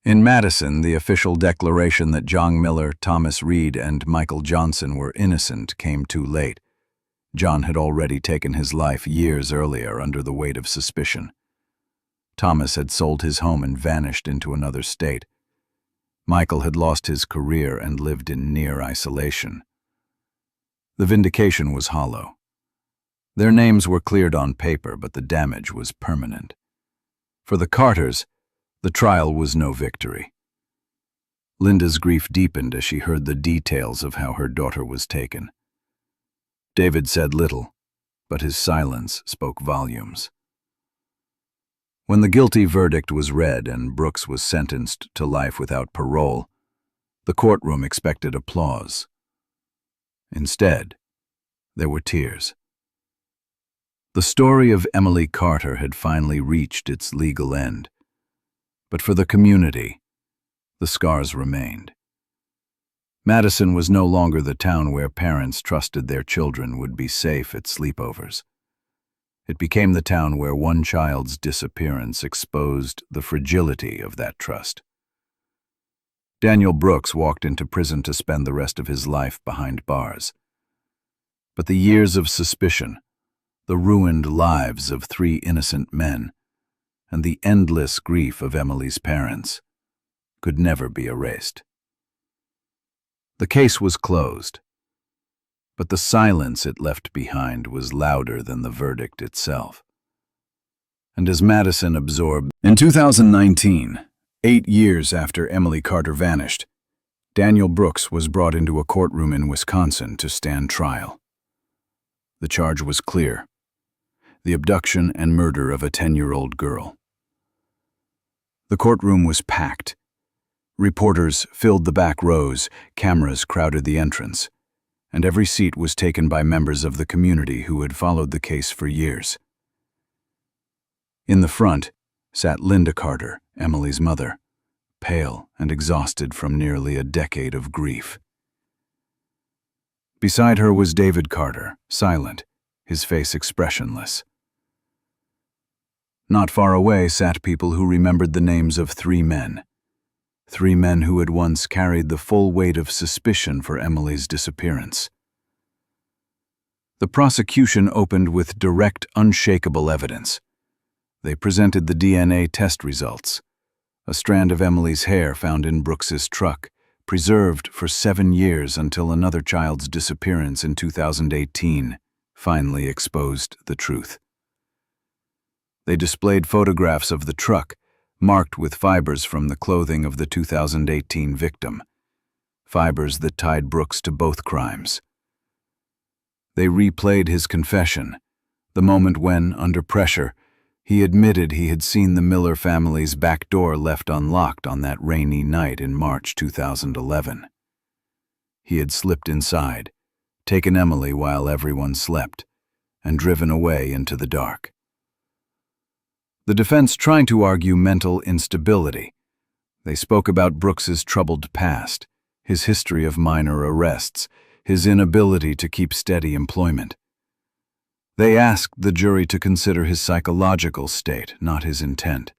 In Madison, the official declaration that John Miller, Thomas Reed, and Michael Johnson were innocent came too late. John had already taken his life years earlier under the weight of suspicion. Thomas had sold his home and vanished into another state. Michael had lost his career and lived in near isolation. The vindication was hollow. Their names were cleared on paper, but the damage was permanent. For the Carters, the trial was no victory. Linda's grief deepened as she heard the details of how her daughter was taken. David said little, but his silence spoke volumes. When the guilty verdict was read and Brooks was sentenced to life without parole, the courtroom expected applause. Instead, there were tears. The story of Emily Carter had finally reached its legal end, but for the community, the scars remained. Madison was no longer the town where parents trusted their children would be safe at sleepovers. It became the town where one child's disappearance exposed the fragility of that trust. Daniel Brooks walked into prison to spend the rest of his life behind bars. But the years of suspicion, the ruined lives of 3 innocent men, and the endless grief of Emily's parents could never be erased. The case was closed, but the silence it left behind was louder than the verdict itself. And as Madison absorbed, in 2019, 8 years after Emily Carter vanished, Daniel Brooks was brought into a courtroom in Wisconsin to stand trial. The charge was clear: the abduction and murder of a 10-year-old girl. The courtroom was packed. Reporters filled the back rows, cameras crowded the entrance, and every seat was taken by members of the community who had followed the case for years. In the front sat Linda Carter, Emily's mother, pale and exhausted from nearly a decade of grief. Beside her was David Carter, silent, his face expressionless. Not far away sat people who remembered the names of 3 men. 3 men who had once carried the full weight of suspicion for Emily's disappearance. The prosecution opened with direct, unshakable evidence. They presented the DNA test results: a strand of Emily's hair found in Brooks's truck, preserved for 7 years until another child's disappearance in 2018 finally exposed the truth. They displayed photographs of the truck, marked with fibers from the clothing of the 2018 victim, fibers that tied Brooks to both crimes. They replayed his confession, the moment when, under pressure, he admitted he had seen the Miller family's back door left unlocked on that rainy night in March 2011. He had slipped inside, taken Emily while everyone slept, and driven away into the dark. The defense tried to argue mental instability. They spoke about Brooks's troubled past, his history of minor arrests, his inability to keep steady employment. They asked the jury to consider his psychological state, not his intent.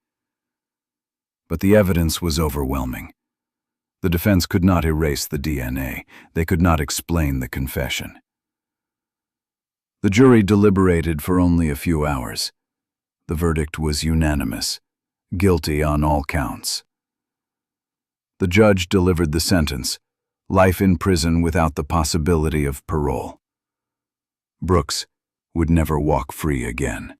But the evidence was overwhelming. The defense could not erase the DNA. They could not explain the confession. The jury deliberated for only a few hours. The verdict was unanimous: guilty on all counts. The judge delivered the sentence: life in prison without the possibility of parole. Brooks would never walk free again.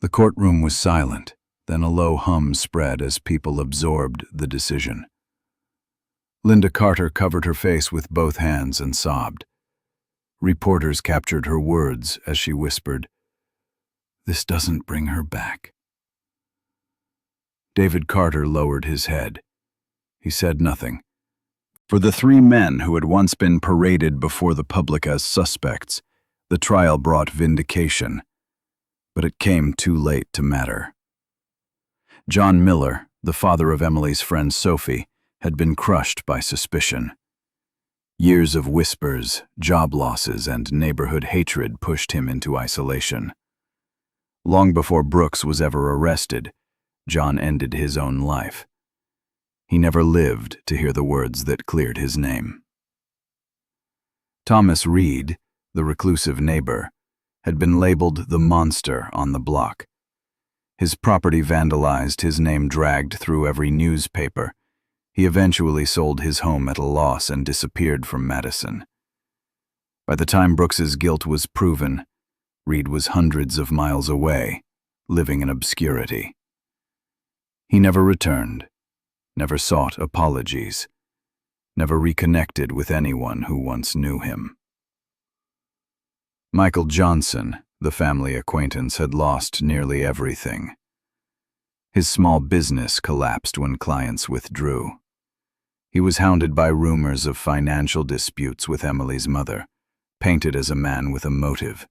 The courtroom was silent, then a low hum spread as people absorbed the decision. Linda Carter covered her face with both hands and sobbed. Reporters captured her words as she whispered, "This doesn't bring her back." David Carter lowered his head. He said nothing. For the 3 men who had once been paraded before the public as suspects, the trial brought vindication, but it came too late to matter. John Miller, the father of Emily's friend Sophie, had been crushed by suspicion. Years of whispers, job losses, and neighborhood hatred pushed him into isolation. Long before Brooks was ever arrested, John ended his own life. He never lived to hear the words that cleared his name. Thomas Reed, the reclusive neighbor, had been labeled the monster on the block. His property vandalized, his name dragged through every newspaper. He eventually sold his home at a loss and disappeared from Madison. By the time Brooks's guilt was proven, Reed was hundreds of miles away, living in obscurity. He never returned, never sought apologies, never reconnected with anyone who once knew him. Michael Johnson, the family acquaintance, had lost nearly everything. His small business collapsed when clients withdrew. He was hounded by rumors of financial disputes with Emily's mother, painted as a man with a motive.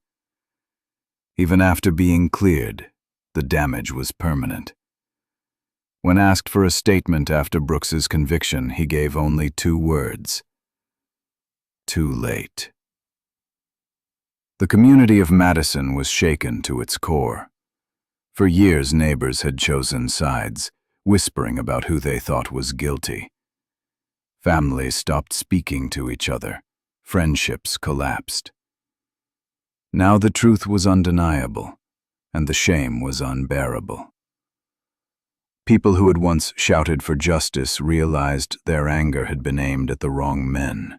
Even after being cleared, the damage was permanent. When asked for a statement after Brooks's conviction, he gave only 2 words: too late. The community of Madison was shaken to its core. For years, neighbors had chosen sides, whispering about who they thought was guilty. Families stopped speaking to each other. Friendships collapsed. Now the truth was undeniable. and the shame was unbearable. People who had once shouted for justice realized their anger had been aimed at the wrong men.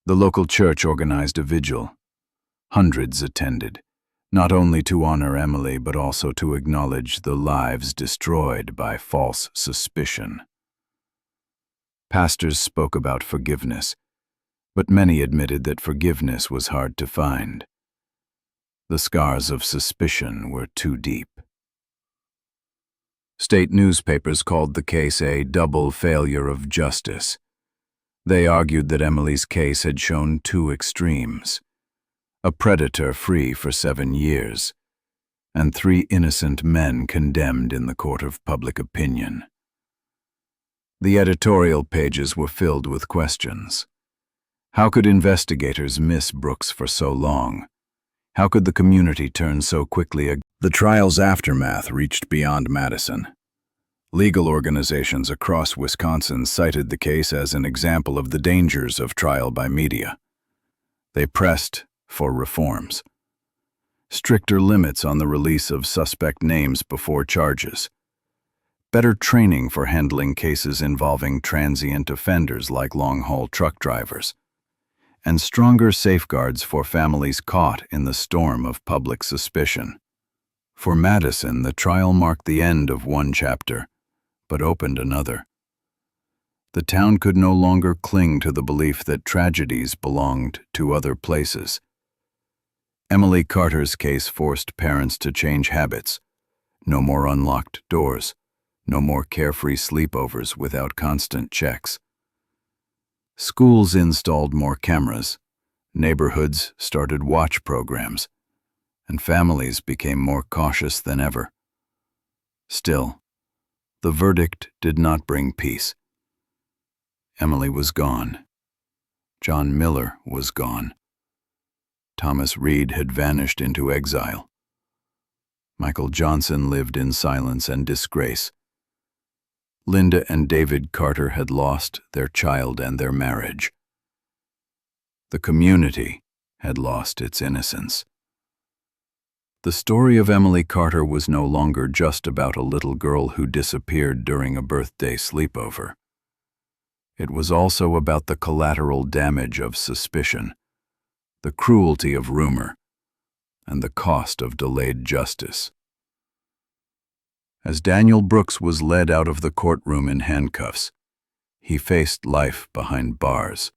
The local church organized a vigil. Hundreds attended, not only to honor Emily but also to acknowledge the lives destroyed by false suspicion. Pastors spoke about forgiveness, but many admitted that forgiveness was hard to find. The scars of suspicion were too deep. State newspapers called the case a double failure of justice. They argued that Emily's case had shown two extremes: a predator free for 7 years, and 3 innocent men condemned in the court of public opinion. The editorial pages were filled with questions. How could investigators miss Brooks for so long? How could the community turn so quickly? The trial's aftermath reached beyond Madison. Legal organizations across Wisconsin cited the case as an example of the dangers of trial by media. They pressed for reforms. Stricter limits on the release of suspect names before charges. Better training for handling cases involving transient offenders like long-haul truck drivers. And stronger safeguards for families caught in the storm of public suspicion. For Madison, the trial marked the end of one chapter, but opened another. The town could no longer cling to the belief that tragedies belonged to other places. Emily Carter's case forced parents to change habits. No more unlocked doors. No more carefree sleepovers without constant checks. Schools installed more cameras. Neighborhoods started watch programs. And families became more cautious than ever. Still, the verdict did not bring peace. Emily was gone. John Miller was gone. Thomas Reed had vanished into exile. Michael Johnson lived in silence and disgrace. Linda and David Carter had lost their child and their marriage. The community had lost its innocence. The story of Emily Carter was no longer just about a little girl who disappeared during a birthday sleepover. It was also about the collateral damage of suspicion, the cruelty of rumor, and the cost of delayed justice. As Daniel Brooks was led out of the courtroom in handcuffs, he faced life behind bars.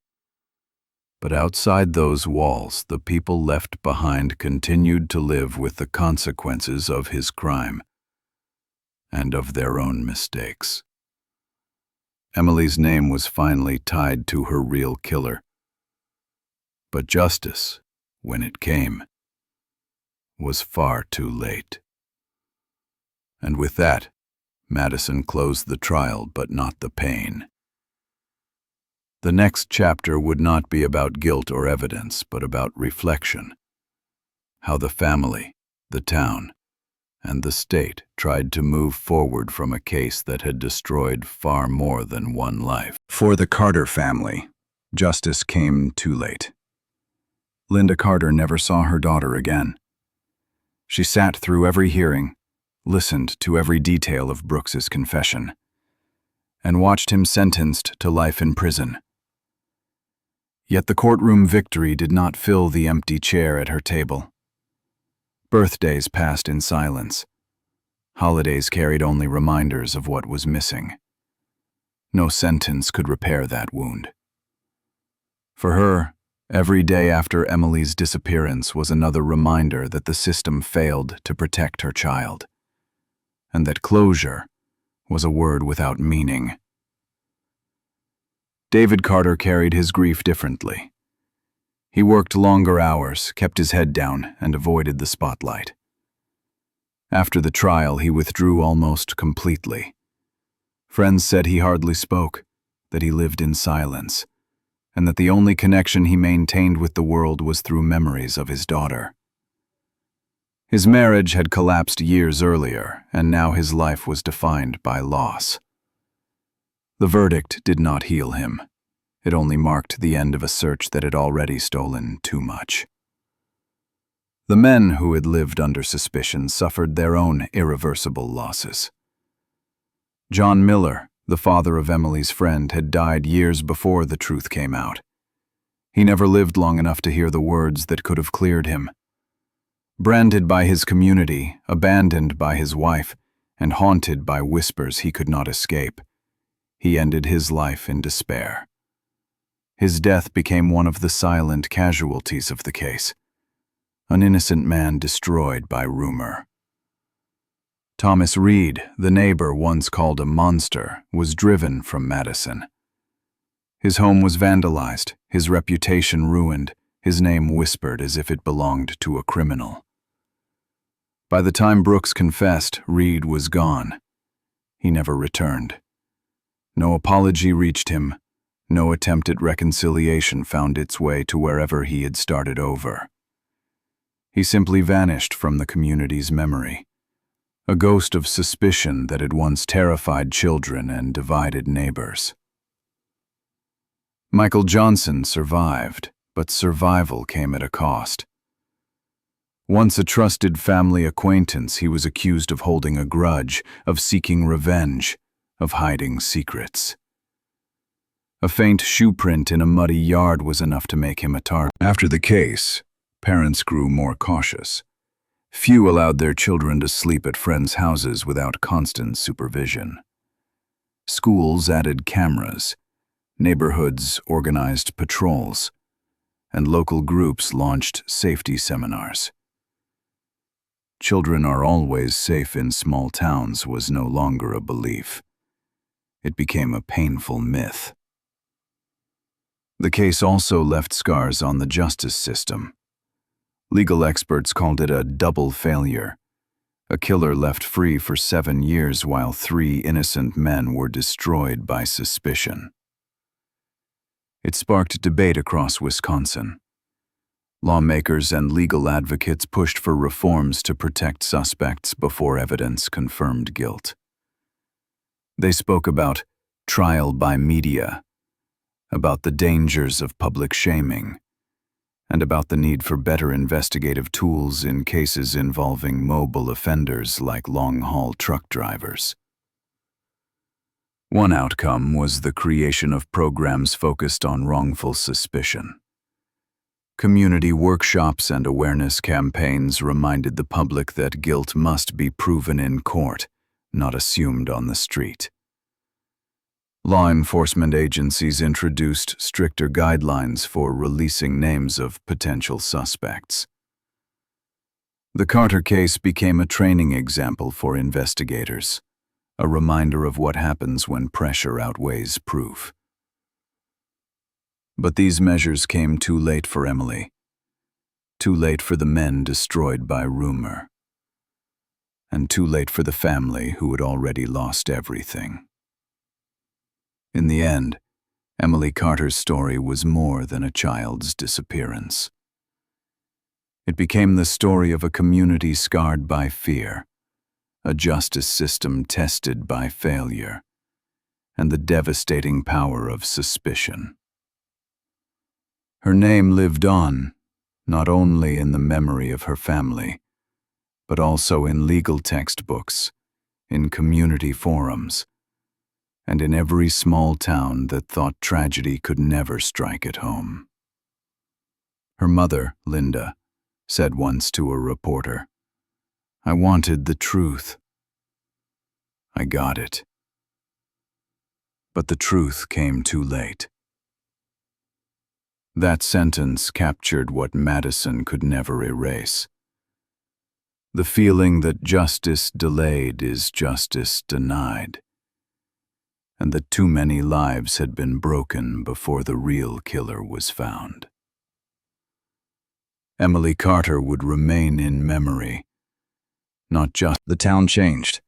But outside those walls, the people left behind continued to live with the consequences of his crime and of their own mistakes. Emily's name was finally tied to her real killer. But justice, when it came, was far too late. And with that, Madison closed the trial, but not the pain. The next chapter would not be about guilt or evidence, but about reflection. How the family, the town, and the state tried to move forward from a case that had destroyed far more than one life. For the Carter family, justice came too late. Linda Carter never saw her daughter again. She sat through every hearing, listened to every detail of Brooks's confession, and watched him sentenced to life in prison. Yet the courtroom victory did not fill the empty chair at her table. Birthdays passed in silence. Holidays carried only reminders of what was missing. No sentence could repair that wound. For her, every day after Emily's disappearance was another reminder that the system failed to protect her child, and that closure was a word without meaning. David Carter carried his grief differently. He worked longer hours, kept his head down, and avoided the spotlight. After the trial, he withdrew almost completely. Friends said he hardly spoke, that he lived in silence, and that the only connection he maintained with the world was through memories of his daughter. His marriage had collapsed years earlier, and now his life was defined by loss. The verdict did not heal him. It only marked the end of a search that had already stolen too much. The men who had lived under suspicion suffered their own irreversible losses. John Miller, the father of Emily's friend, had died years before the truth came out. He never lived long enough to hear the words that could have cleared him. Branded by his community, abandoned by his wife, and haunted by whispers he could not escape, he ended his life in despair. His death became one of the silent casualties of the case, an innocent man destroyed by rumor. Thomas Reed, the neighbor once called a monster, was driven from Madison. His home was vandalized, his reputation ruined, his name whispered as if it belonged to a criminal. By the time Brooks confessed, Reed was gone. He never returned. No apology reached him. No attempt at reconciliation found its way to wherever he had started over. He simply vanished from the community's memory, a ghost of suspicion that had once terrified children and divided neighbors. Michael Johnson survived, but survival came at a cost. Once a trusted family acquaintance, he was accused of holding a grudge, of seeking revenge, of hiding secrets. A faint shoe print in a muddy yard was enough to make him a target. After the case, parents grew more cautious. Few allowed their children to sleep at friends' houses without constant supervision. Schools added cameras, neighborhoods organized patrols, and local groups launched safety seminars. Children are always safe in small towns was no longer a belief. It became a painful myth. The case also left scars on the justice system. Legal experts called it a double failure. A killer left free for 7 years while 3 innocent men were destroyed by suspicion. It sparked debate across Wisconsin. Lawmakers and legal advocates pushed for reforms to protect suspects before evidence confirmed guilt. They spoke about trial by media, about the dangers of public shaming, and about the need for better investigative tools in cases involving mobile offenders like long-haul truck drivers. One outcome was the creation of programs focused on wrongful suspicion. Community workshops and awareness campaigns reminded the public that guilt must be proven in court, not assumed on the street. Law enforcement agencies introduced stricter guidelines for releasing names of potential suspects. The Carter case became a training example for investigators, a reminder of what happens when pressure outweighs proof. But these measures came too late for Emily, too late for the men destroyed by rumor, and too late for the family who had already lost everything. In the end, Emily Carter's story was more than a child's disappearance. It became the story of a community scarred by fear, a justice system tested by failure, and the devastating power of suspicion. Her name lived on, not only in the memory of her family, but also in legal textbooks, in community forums, and in every small town that thought tragedy could never strike at home. Her mother, Linda, said once to a reporter, "I wanted the truth. I got it." But the truth came too late. That sentence captured what Madison could never erase. The feeling that justice delayed is justice denied, and that too many lives had been broken before the real killer was found. Emily Carter would remain in memory. Not just the town changed,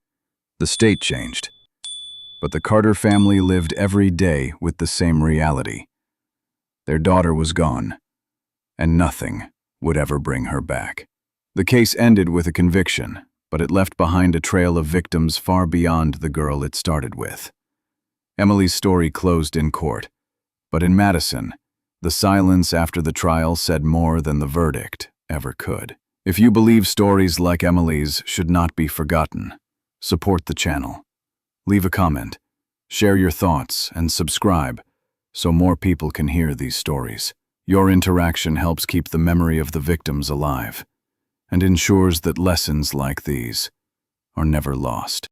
the state changed, but the Carter family lived every day with the same reality. Their daughter was gone, and nothing would ever bring her back. The case ended with a conviction, but it left behind a trail of victims far beyond the girl it started with. Emily's story closed in court, but in Madison, the silence after the trial said more than the verdict ever could. If you believe stories like Emily's should not be forgotten, support the channel. Leave a comment, share your thoughts, and subscribe so more people can hear these stories. Your interaction helps keep the memory of the victims alive and ensures that lessons like these are never lost.